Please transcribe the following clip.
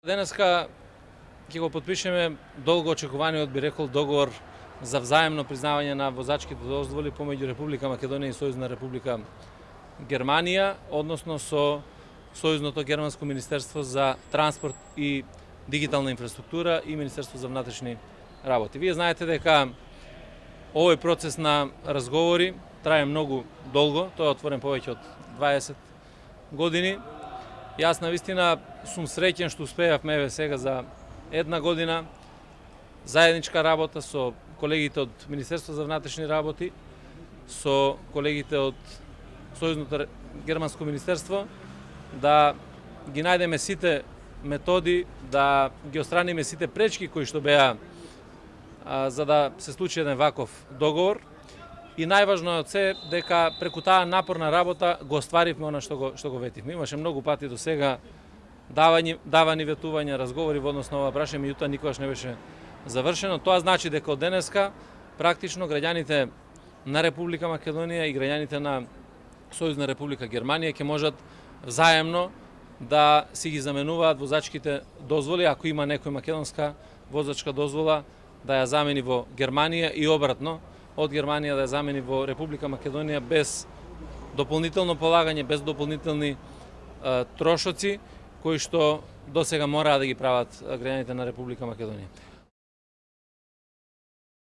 Денеска ќе го потпишеме долго очекуваниот, би рекол, договор за взаемно признавање на возачките дозволи помеѓу Република Македонија и Сојузна Република Германија, односно со Сојузното германско министерство за транспорт и дигитална инфраструктура и Министерство за внатрешни работи. Вие знаете дека овој процес на разговори трае многу долго, тој е отворен повеќе од 20 години. Јас навистина сум среќен што успеавме еве сега за една година заедничка работа со колегите од Министерство за внатрешни работи, со колегите од Сојузното германско министерство, да ги најдеме сите методи, да ги отстраниме сите пречки кои што беа за да се случи еден ваков договор. И најважно од се дека преку таа напорна работа го остваривме она што го ветивме. Имаше многу пати до сега давани ветувања, разговори во однос на ова прашање, меѓутоа никогаш не беше завршено. Тоа значи дека од денеска практично граѓаните на Република Македонија и граѓаните на Сојузна Република Германија ќе можат взаемно да си ги заменуваат возачките дозволи, ако има некој македонска возачка дозвола да ја замени во Германија и обратно, од Германија да ја замени во Република Македонија без дополнително полагање, без дополнителни трошоци кои што досега мораа да ги прават граѓаните на Република Македонија.